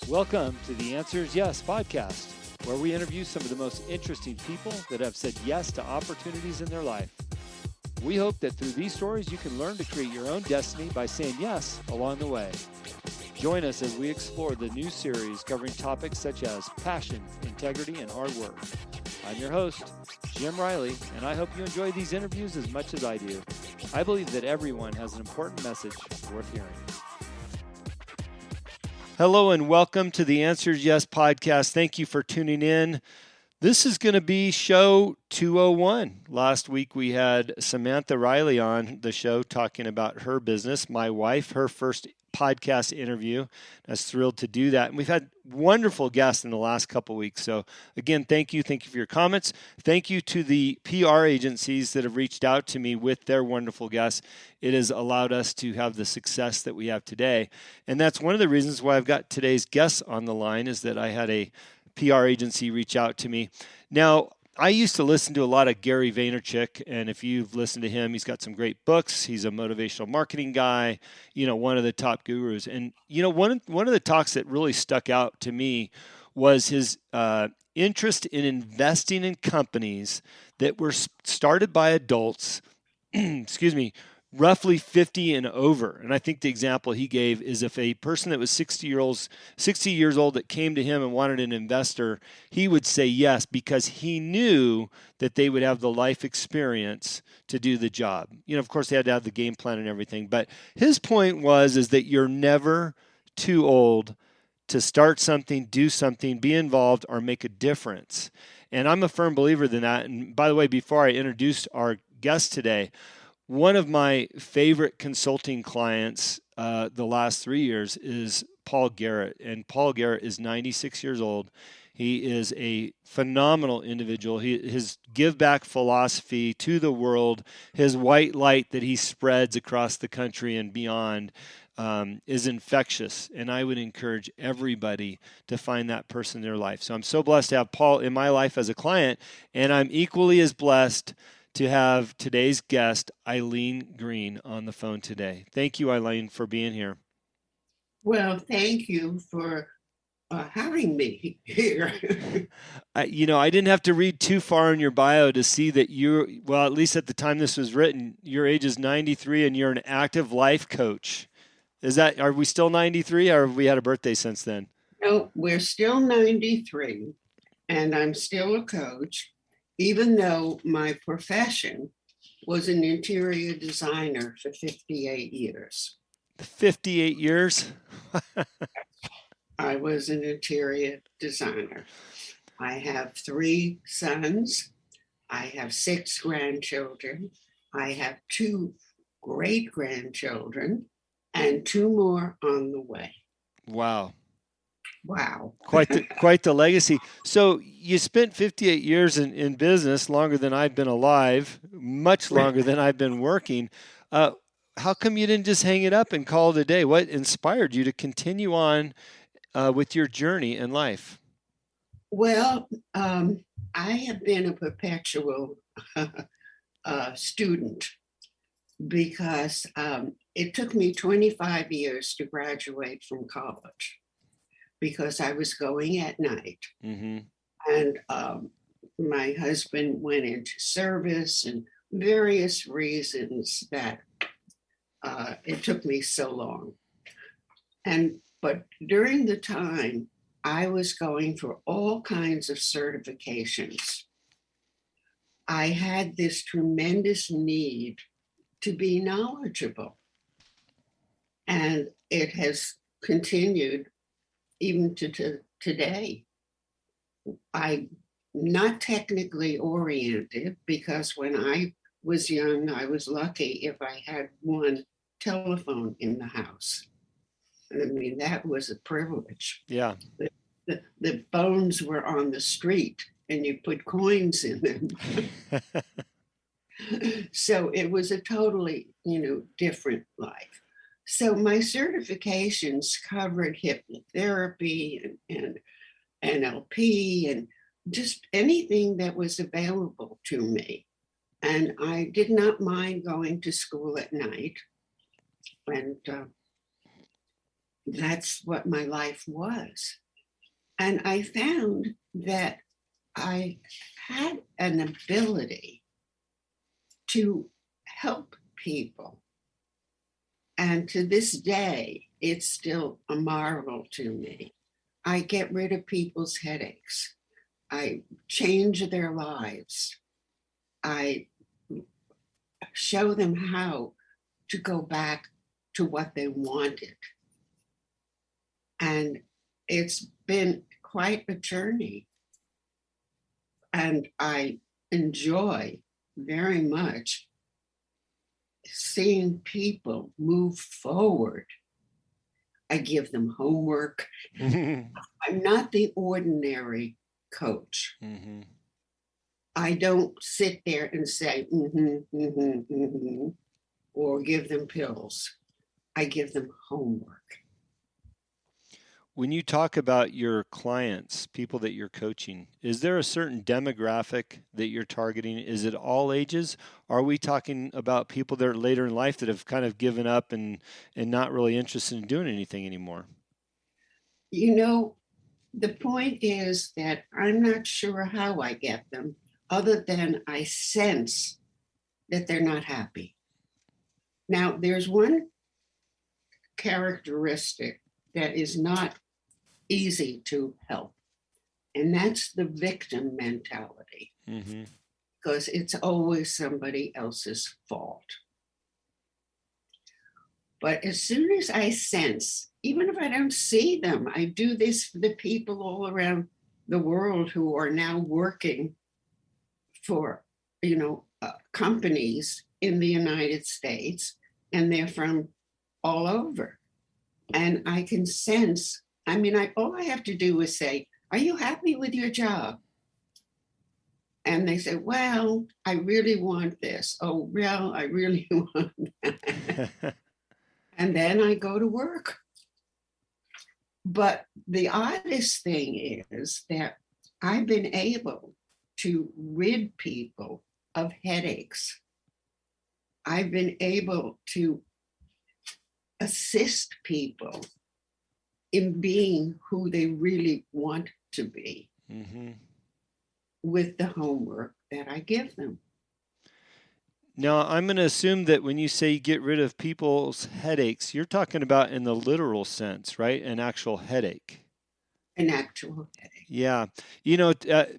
Welcome to the Answers Yes podcast, where we interview some of the most interesting people that have said yes to opportunities in their life. We hope that through these stories, you can learn to create your own destiny by saying yes along the way. Join us as we explore the new series covering topics such as passion, integrity, and hard work. I'm your host, Jim Riley, and I hope you enjoy these interviews as much as I do. I believe that everyone has an important message worth hearing. Hello and welcome to the Answers Yes podcast. Thank you for tuning in. This is going to be show 201. Last week we had Samantha Riley on the show talking about her business, my wife, her first podcast interview. I was thrilled to do that. And we've had wonderful guests in the last couple of weeks. So again, thank you. Thank you for your comments. Thank you to the PR agencies that have reached out to me with their wonderful guests. It has allowed us to have the success that we have today. And that's one of the reasons why I've got today's guests on the line, is that I had a PR agency reach out to me. Now, I used to listen to a lot of Gary Vaynerchuk, and if you've listened to him, he's got some great books. He's a motivational marketing guy, one of the top gurus. And, one of the talks that really stuck out to me was his interest in investing in companies that were started by adults, roughly 50 and over. And I think the example he gave is if a person that was 60 years old that came to him and wanted an investor, he would say yes, because he knew that they would have the life experience to do the job. Of course, they had to have the game plan and everything. But his point is that you're never too old to start something, do something, be involved, or make a difference. And I'm a firm believer in that. And by the way, before I introduce our guest today, one of my favorite consulting clients the last 3 years is Paul Garrett. And Paul Garrett is 96 years old. He is a phenomenal individual. His give back philosophy to the world, his white light that he spreads across the country and beyond is infectious. And I would encourage everybody to find that person in their life. So I'm so blessed to have Paul in my life as a client. And I'm equally as blessed to have today's guest, Eileen Greene, on the phone today. Thank you, Eileen, for being here. Well, thank you for having me here. I didn't have to read too far in your bio to see that at least at the time this was written, your age is 93 and you're an active life coach. Are we still 93, or have we had a birthday since then? No, we're still 93 and I'm still a coach, even though my profession was an interior designer for 58 years. 58 years? I was an interior designer. I have 3 sons. I have 6 grandchildren. I have 2 great-grandchildren and 2 more on the way. Wow. Quite the legacy. So you spent 58 years in business, longer than I've been alive, much longer than I've been working. How come you didn't just hang it up and call it a day? What inspired you to continue on with your journey in life? Well, I have been a perpetual student because it took me 25 years to graduate from college, because I was going at night. Mm-hmm. And my husband went into service, and various reasons that it took me so long. But during the time, I was going for all kinds of certifications. I had this tremendous need to be knowledgeable. And it has continued even to today. I'm not technically oriented, because when I was young, I was lucky if I had one telephone in the house. I mean, that was a privilege. Yeah. The phones were on the street and you put coins in them. So it was a totally, different life. So my certifications covered hypnotherapy and NLP and just anything that was available to me. And I did not mind going to school at night. And that's what my life was. And I found that I had an ability to help people. And to this day, it's still a marvel to me. I get rid of people's headaches. I change their lives. I show them how to go back to what they wanted. And it's been quite a journey. And I enjoy very much seeing people move forward. I give them homework. I'm not the ordinary coach. Mm-hmm. I don't sit there and say, or give them pills. I give them homework. When you talk about your clients, people that you're coaching, is there a certain demographic that you're targeting? Is it all ages? Are we talking about people that are later in life that have kind of given up and not really interested in doing anything anymore? You know, the point is that I'm not sure how I get them, other than I sense that they're not happy. Now, there's one characteristic that is not easy to help, and that's the victim mentality, because it's always somebody else's fault. But as soon as I sense, even if I don't see them, I do this for the people all around the world who are now working for, companies in the United States, and they're from all over. And I can sense, all I have to do is say, are you happy with your job? And they say, well, I really want this. Oh, well, I really want that. And then I go to work. But the oddest thing is that I've been able to rid people of headaches. I've been able to assist people in being who they really want to be with the homework that I give them. Now, I'm going to assume that when you say get rid of people's headaches, you're talking about in the literal sense, right? An actual headache. An actual headache. Yeah.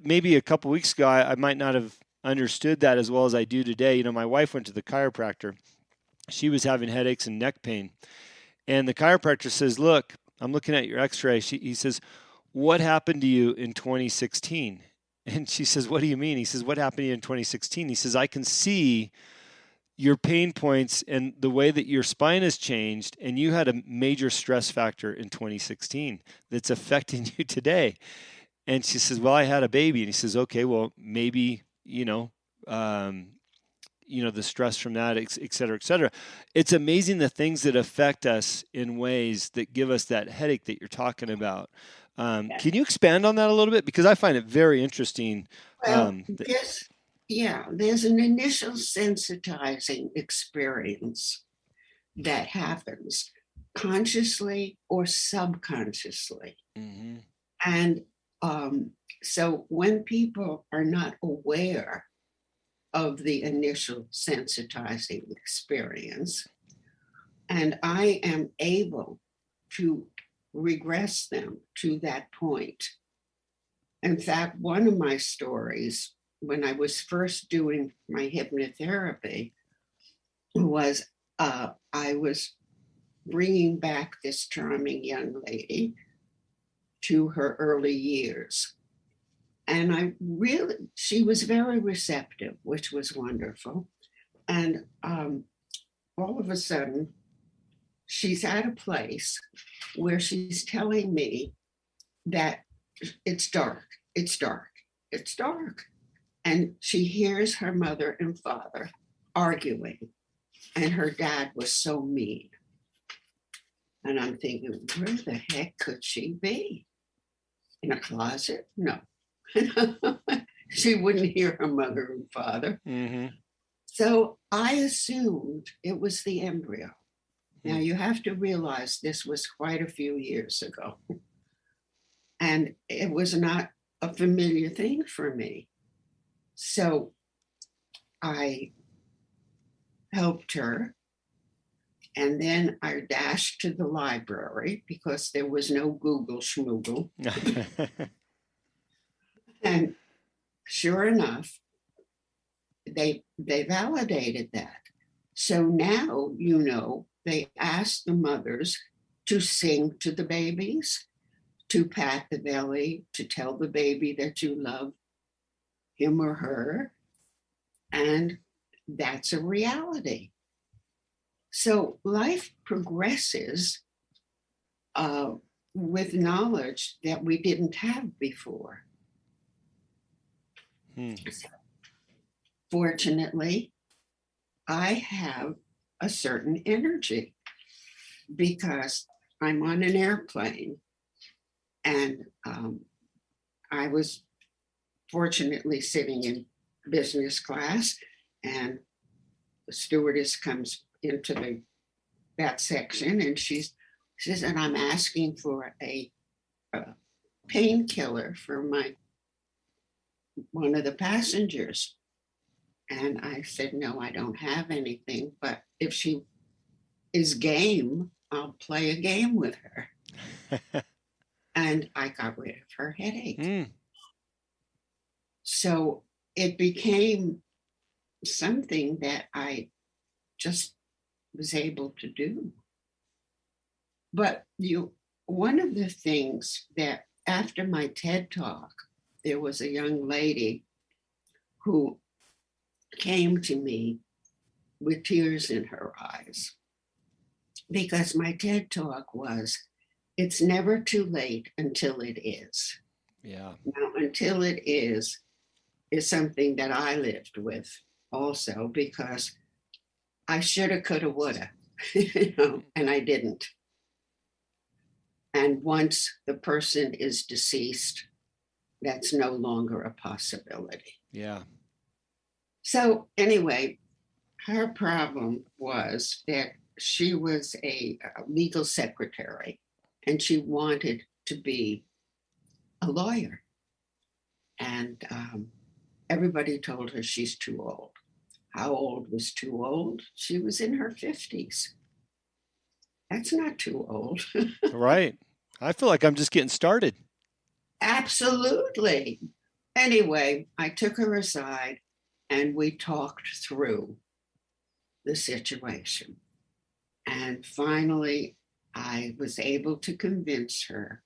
Maybe a couple weeks ago, I might not have understood that as well as I do today. My wife went to the chiropractor. She was having headaches and neck pain. And the chiropractor says, look, I'm looking at your x-ray. He says, what happened to you in 2016? And she says, what do you mean? He says, what happened to you in 2016? He says, I can see your pain points and the way that your spine has changed, and you had a major stress factor in 2016 that's affecting you today. And she says, well, I had a baby. And he says, okay, well, maybe, the stress from that, et cetera, et cetera. It's amazing the things that affect us in ways that give us that headache that you're talking about. Can you expand on that a little bit? Because I find it very interesting. Well, there's an initial sensitizing experience that happens consciously or subconsciously. And so when people are not aware of the initial sensitizing experience, and I am able to regress them to that point. In fact, one of my stories, when I was first doing my hypnotherapy, was I was bringing back this charming young lady to her early years. And she was very receptive, which was wonderful. And all of a sudden, she's at a place where she's telling me that it's dark, it's dark, it's dark. And she hears her mother and father arguing, and her dad was so mean. And I'm thinking, where the heck could she be? In a closet? No. She wouldn't hear her mother and father. So I assumed it was the embryo. Now, you have to realize this was quite a few years ago, and it was not a familiar thing for me. So I helped her, and then I dashed to the library because there was no Google schmoogle. And sure enough, they validated that. So now, they ask the mothers to sing to the babies, to pat the belly, to tell the baby that you love him or her. And that's a reality. So life progresses with knowledge that we didn't have before. Fortunately, I have a certain energy because I'm on an airplane, and I was fortunately sitting in business class, and the stewardess comes into that section, and she says, and I'm asking for a painkiller for one of the passengers. And I said, no, I don't have anything, but if she is game, I'll play a game with her. And I got rid of her headache. So it became something that I just was able to do. But one of the things that after my TED Talk, there was a young lady who came to me with tears in her eyes, because my TED Talk was, it's never too late until it is. Yeah. Now, until it is something that I lived with also, because I shoulda, coulda, woulda, and I didn't. And once the person is deceased, that's no longer a possibility. Yeah. So anyway, her problem was that she was a legal secretary, and she wanted to be a lawyer. And everybody told her she's too old. How old was too old? She was in her 50s. That's not too old. Right. I feel like I'm just getting started. Absolutely. Anyway, I took her aside and we talked through the situation. And finally, I was able to convince her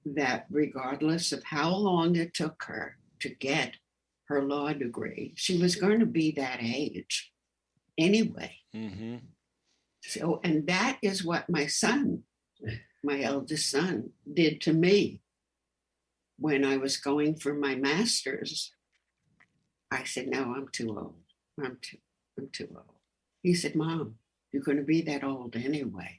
that regardless of how long it took her to get her law degree, she was going to be that age anyway. Mm-hmm. So, and that is what my eldest son, did to me. When I was going for my master's, I said, no, I'm too old. I'm too old. He said, Mom, you're going to be that old anyway.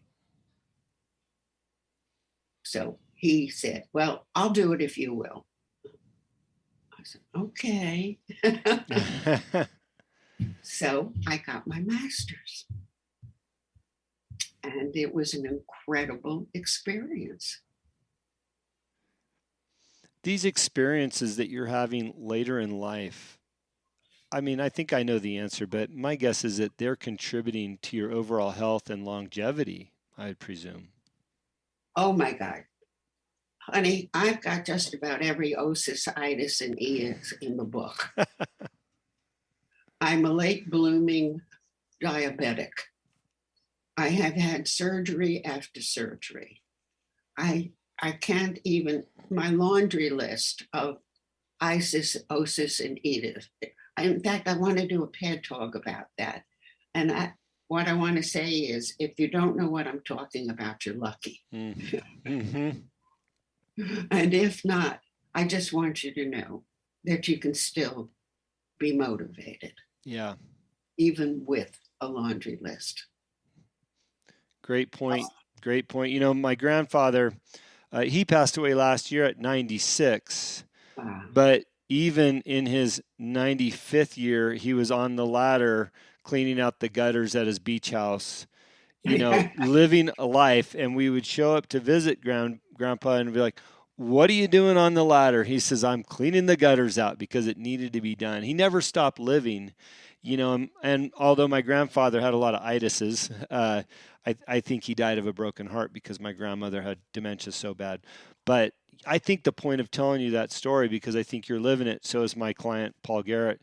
So he said, well, I'll do it if you will. I said, okay. So I got my master's. And it was an incredible experience. These experiences that you're having later in life, I mean, I think I know the answer, but my guess is that they're contributing to your overall health and longevity, I presume. Oh my God. Honey, I've got just about every osis, itis, and eis in the book. I'm a late blooming diabetic. I have had surgery after surgery. I can't even, my laundry list of isis, osis, and etis. In fact, I want to do a TED Talk about that. And what I want to say is, if you don't know what I'm talking about, you're lucky. Mm-hmm. And if not, I just want you to know that you can still be motivated. Yeah. Even with a laundry list. Great point. Great point. You know, my grandfather, he passed away last year at 96. But even in his 95th year, he was on the ladder cleaning out the gutters at his beach house living a life. And we would show up to visit grandpa and be like, what are you doing on the ladder? He says, I'm cleaning the gutters out because it needed to be done. He never stopped living, and although my grandfather had a lot of itises, I think he died of a broken heart because my grandmother had dementia so bad. But I think the point of telling you that story, because I think you're living it, so is my client, Paul Garrett.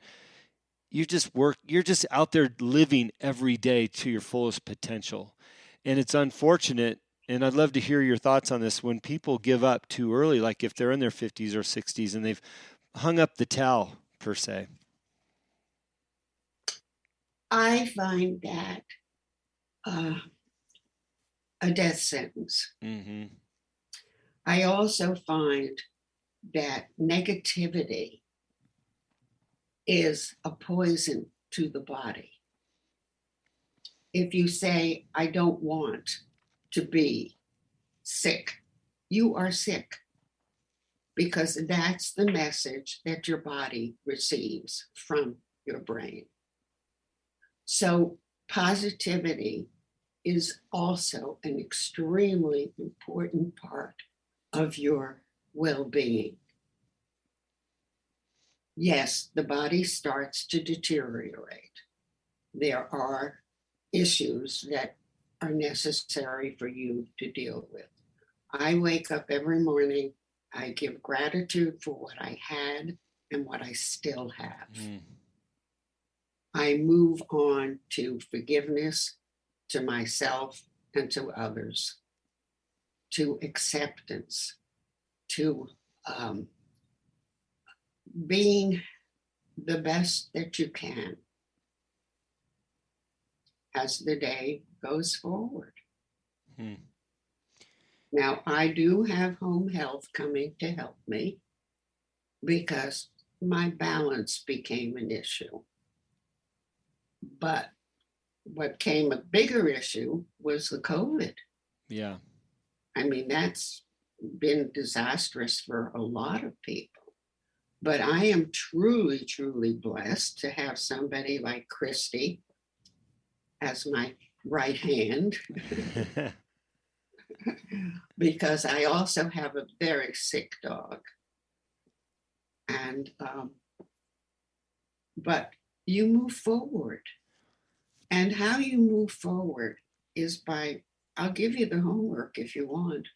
You're just out there living every day to your fullest potential. And it's unfortunate, and I'd love to hear your thoughts on this, when people give up too early, like if they're in their 50s or 60s and they've hung up the towel, per se. I find that a death sentence. Mm-hmm. I also find that negativity is a poison to the body. If you say, I don't want to be sick, you are sick, because that's the message that your body receives from your brain. So positivity is also an extremely important part of your well-being. Yes, the body starts to deteriorate. There are issues that are necessary for you to deal with. I wake up every morning, I give gratitude for what I had and what I still have. I move on to forgiveness, to myself and to others, to acceptance, to being the best that you can as the day goes forward. Now, I do have home health coming to help me because my balance became an issue. But what came a bigger issue was the COVID. Yeah. I mean, that's been disastrous for a lot of people. But I am truly, truly blessed to have somebody like Christy as my right hand, because I also have a very sick dog. And, but you move forward. And how you move forward is by, I'll give you the homework if you want.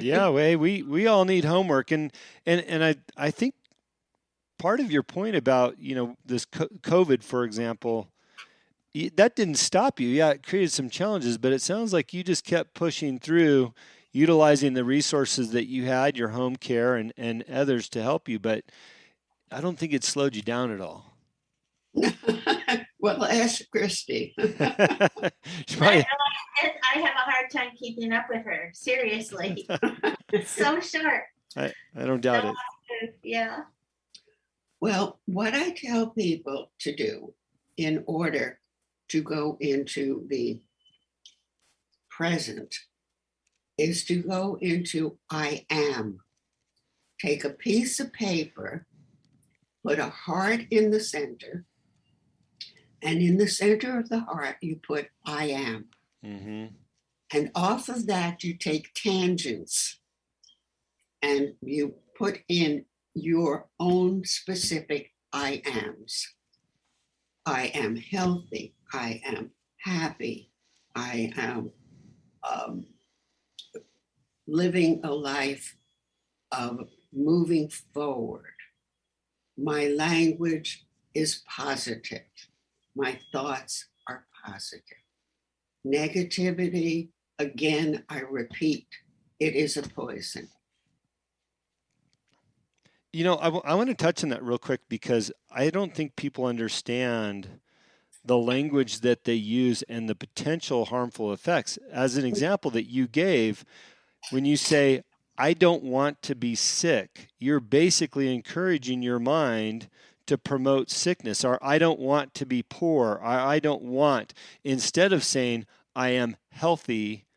Yeah, we all need homework, and I think part of your point about this COVID, for example, that didn't stop you. Yeah, it created some challenges, but it sounds like you just kept pushing through, utilizing the resources that you had, your home care and others to help you. But I don't think it slowed you down at all. Well, ask Christy. I have a hard time keeping up with her. Seriously. So sharp. I don't doubt it. Yeah. Well, what I tell people to do in order to go into the present is to go into I am. Take a piece of paper, put a heart in the center, and in the center of the heart, you put I am. Mm-hmm. And off of that, you take tangents and you put in your own specific I ams. I am healthy. I am happy. I am living a life of moving forward. My language is positive. My thoughts are positive. Negativity, again, I repeat, it is a poison. I want to touch on that real quick because I don't think people understand the language that they use and the potential harmful effects. As an example that you gave, when you say, I don't want to be sick, you're basically encouraging your mind to promote sickness, or I don't want to be poor, or I don't want, instead of saying, I am healthy,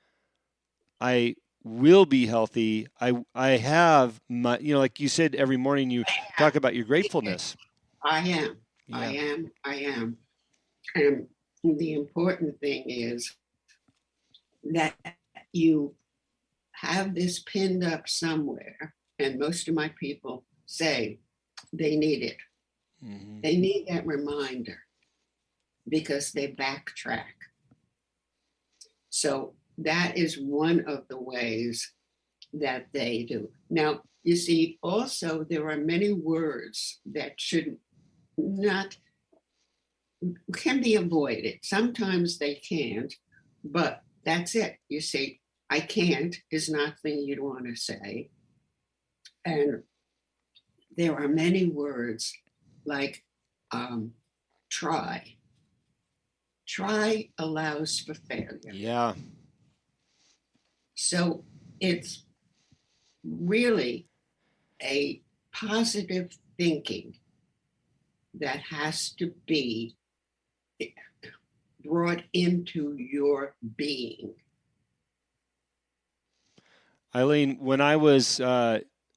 I will be healthy, I have my, like you said, every morning you talk about your gratefulness. I am. Yeah. I am. And the important thing is that you have this pinned up somewhere, and most of my people say they need it. Mm-hmm. They need that reminder because they backtrack. So that is one of the ways that they do. Now, you see, also there are many words that can be avoided. Sometimes they can't, but that's it. You see, I can't is nothing you'd want to say. And there are many words like try. Try allows for failure. Yeah. So it's really a positive thinking that has to be brought into your being. Eileen, when I was, it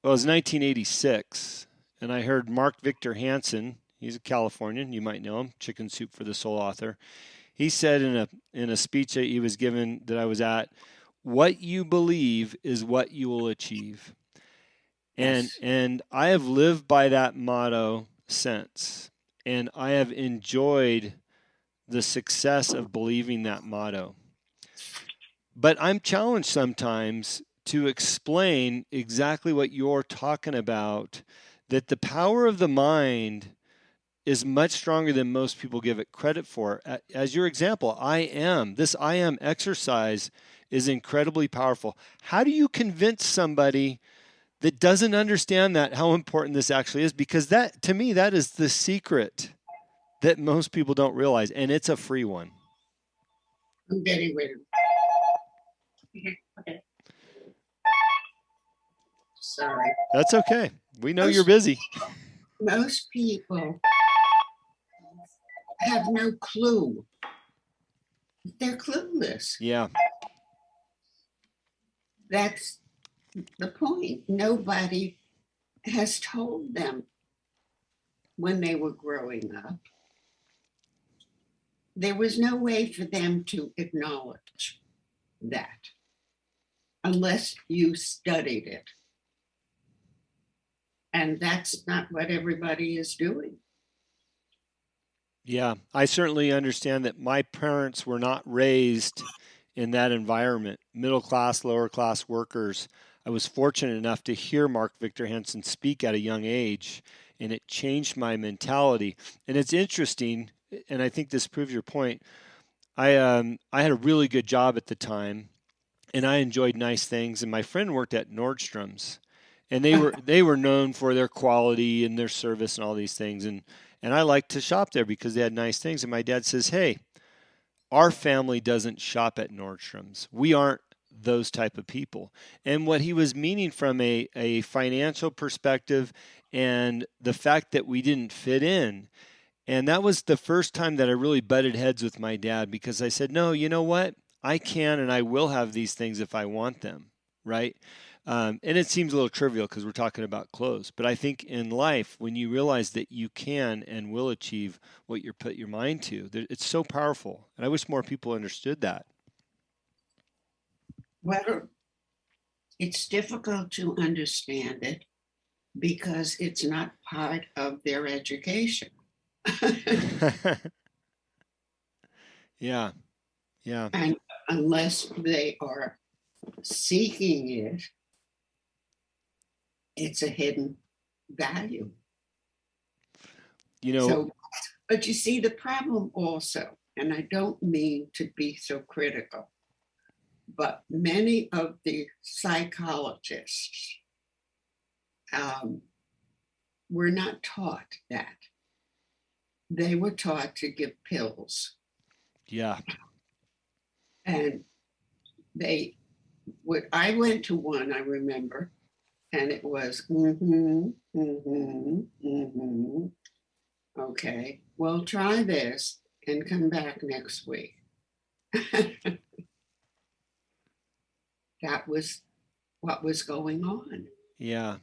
was 1986, and I heard Mark Victor Hansen. He's a Californian. You might know him, Chicken Soup for the Soul author. He said in a speech that he was given that I was at, "What you believe is what you will achieve." Yes. And I have lived by that motto since, and I have enjoyed the success of believing that motto. But I'm challenged sometimes to explain exactly what you're talking about, that the power of the mind is much stronger than most people give it credit for. As your example, this I am exercise is incredibly powerful. How do you convince somebody that doesn't understand that, how important this actually is? Because that, to me, that is the secret that most people don't realize, and it's a free one. I'm getting rid of it. Okay. Sorry. That's okay. We know you're busy. Most people have no clue. They're clueless. Yeah. That's the point. Nobody has told them when they were growing up. There was no way for them to acknowledge that unless you studied it. And that's not what everybody is doing. Yeah, I certainly understand that my parents were not raised in that environment. Middle class, lower class workers. I was fortunate enough to hear Mark Victor Hansen speak at a young age, and it changed my mentality. And it's interesting, and I think this proves your point. I had a really good job at the time, and I enjoyed nice things. And my friend worked at Nordstrom's, and they were known for their quality and their service and all these things. And I liked to shop there because they had nice things. And my dad says, "Hey, our family doesn't shop at Nordstrom's. We aren't those type of people." And what he was meaning from a financial perspective and the fact that we didn't fit in. And that was the first time that I really butted heads with my dad, because I said, "No, you know what? I can and I will have these things if I want them," right? And it seems a little trivial because we're talking about clothes. But I think in life, when you realize that you can and will achieve what you put your mind to, it's so powerful. And I wish more people understood that. Well, it's difficult to understand it because it's not part of their education. Yeah. Yeah. And unless they are seeking it, it's a hidden value. But you see, the problem also, and I don't mean to be so critical, but many of the psychologists were not taught that. They were taught to give pills. Yeah. And I went to one, I remember, and it was, okay, well, try this and come back next week. That was what was going on. Yeah.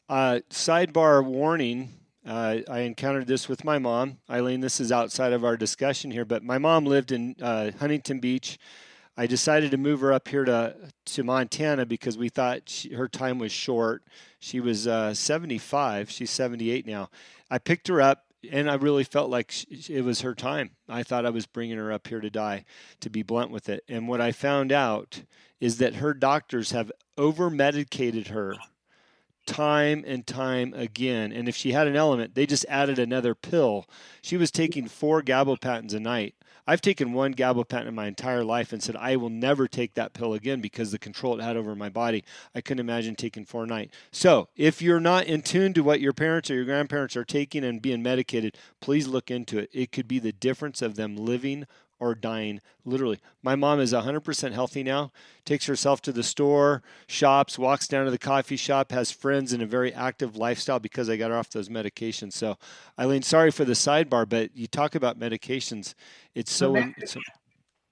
Sidebar warning, I encountered this with my mom. Eileen, this is outside of our discussion here, but my mom lived in Huntington Beach. I decided to move her up here to Montana because we thought her time was short. She was 75. She's 78 now. I picked her up, and I really felt like it was her time. I thought I was bringing her up here to die, to be blunt with it. And what I found out is that her doctors have over-medicated her time and time again. And if she had an element, they just added another pill. She was taking 4 gabapentins a night. I've taken 1 gabapentin in my entire life and said, I will never take that pill again because the control it had over my body. I couldn't imagine taking 4 a night. So if you're not in tune to what your parents or your grandparents are taking and being medicated, please look into it. It could be the difference of them living or dying, literally. My mom is 100% healthy now, takes herself to the store, shops, walks down to the coffee shop, has friends, in a very active lifestyle because I got her off those medications. So, Eileen, sorry for the sidebar, but you talk about medications. It's so...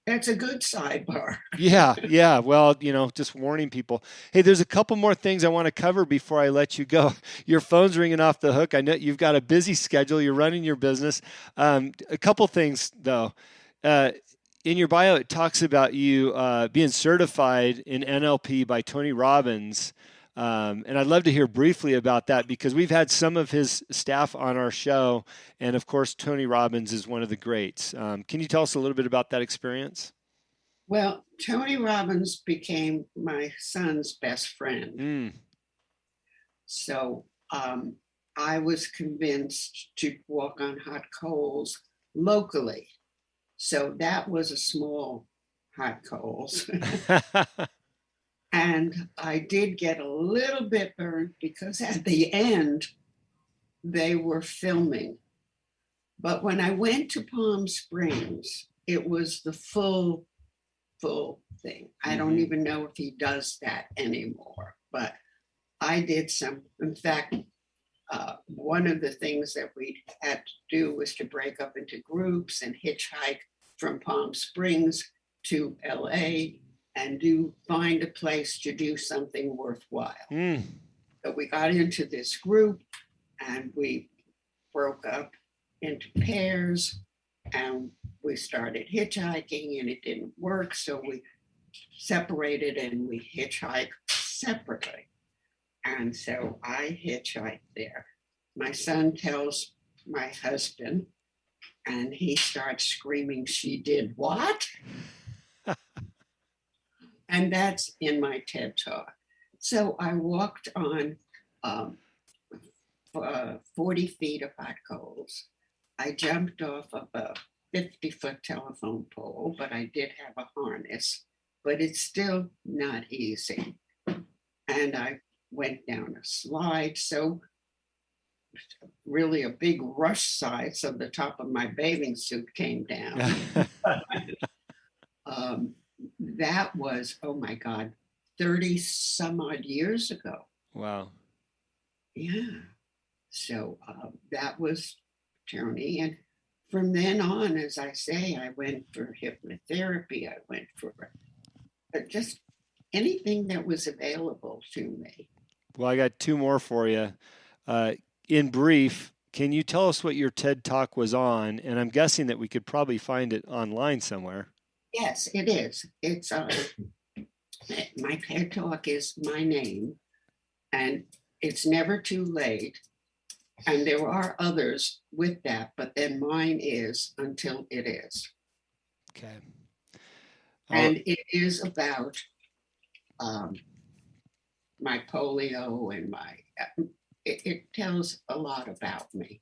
That's a good sidebar. Yeah. Well, just warning people. Hey, there's a couple more things I want to cover before I let you go. Your phone's ringing off the hook. I know you've got a busy schedule. You're running your business. A couple things, though. In your bio, it talks about you being certified in NLP by Tony Robbins. And I'd love to hear briefly about that because we've had some of his staff on our show. And of course, Tony Robbins is one of the greats. Can you tell us a little bit about that experience? Well, Tony Robbins became my son's best friend. So I was convinced to walk on hot coals locally. So that was a small hot coals. And I did get a little bit burned because at the end, they were filming. But when I went to Palm Springs, it was the full thing. I don't even know if he does that anymore, but I did some. In fact, one of the things that we had to do was to break up into groups and hitchhike from Palm Springs to LA and find a place to do something worthwhile. So we got into this group and we broke up into pairs and we started hitchhiking and it didn't work. So we separated and we hitchhiked separately. And so I hitchhiked there. My son tells my husband, and he starts screaming, "She did what?" And that's in my TED Talk. So I walked on 40 feet of hot coals. I jumped off of a 50-foot telephone pole, but I did have a harness, but it's still not easy. And I went down a slide, so really a big rush slide, so the top of my bathing suit came down. That was, oh my God, 30 some odd years ago. Wow. Yeah. So that was Tony. And from then on, as I say, I went for hypnotherapy. I went for just anything that was available to me. Well, I got 2 more for you. In brief, can you tell us what your TED Talk was on? And I'm guessing that we could probably find it online somewhere. Yes, it is. It's my TED Talk is my name, and it's never too late. And there are others with that, but then mine is Until It Is. Okay. And it is about my polio and my, it tells a lot about me.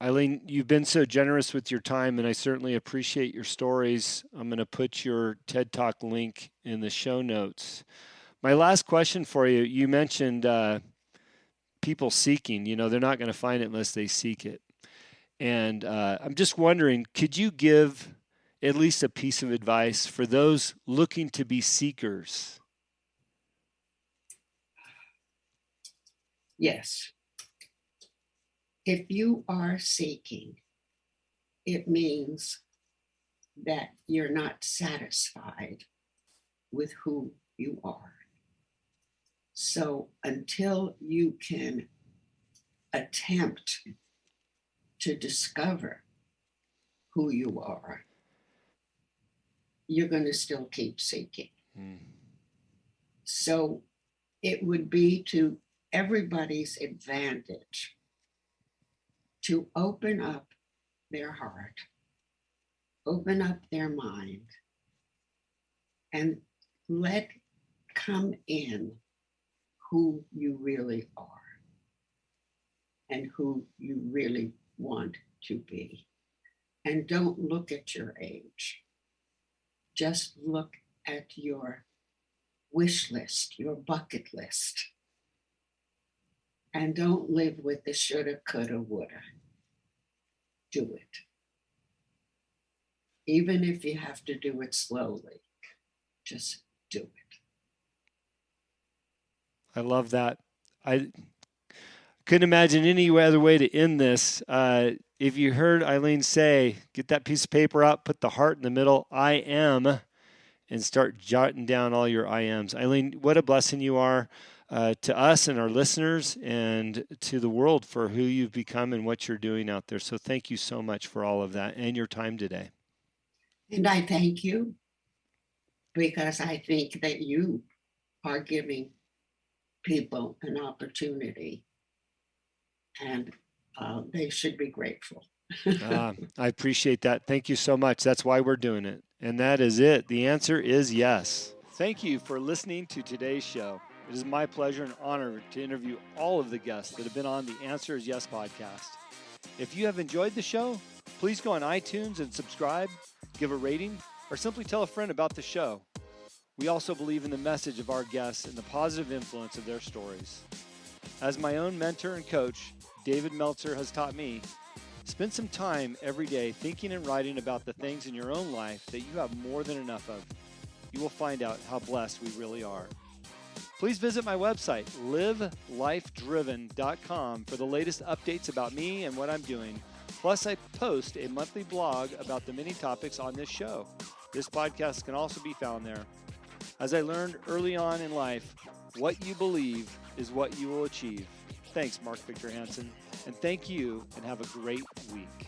Eileen, you've been so generous with your time, and I certainly appreciate your stories. I'm going to put your TED Talk link in the show notes. My last question for you, you mentioned people seeking. They're not going to find it unless they seek it. And I'm just wondering, could you give at least a piece of advice for those looking to be seekers? Yes. If you are seeking, it means that you're not satisfied with who you are. So until you can attempt to discover who you are, you're going to still keep seeking. So it would be to everybody's advantage to open up their heart, open up their mind, and let come in who you really are and who you really want to be. And don't look at your age. Just look at your wish list, your bucket list. And don't live with the shoulda, coulda, woulda. Do it. Even if you have to do it slowly, just do it. I love that. I couldn't imagine any other way to end this. If you heard Eileen say, get that piece of paper out, put the heart in the middle, I am, and start jotting down all your I ams. Eileen, what a blessing you are to us and our listeners and to the world for who you've become and what you're doing out there. So thank you so much for all of that and your time today. And I thank you because I think that you are giving people an opportunity and they should be grateful. I appreciate that. Thank you so much. That's why we're doing it. And that is it. The answer is yes. Thank you for listening to today's show. It is my pleasure and honor to interview all of the guests that have been on the Answer is Yes podcast. If you have enjoyed the show, please go on iTunes and subscribe, give a rating, or simply tell a friend about the show. We also believe in the message of our guests and the positive influence of their stories. As my own mentor and coach, David Meltzer, has taught me, spend some time every day thinking and writing about the things in your own life that you have more than enough of. You will find out how blessed we really are. Please visit my website, livelifedriven.com, for the latest updates about me and what I'm doing. Plus, I post a monthly blog about the many topics on this show. This podcast can also be found there. As I learned early on in life, what you believe is what you will achieve. Thanks, Mark Victor Hansen, and thank you, and have a great week.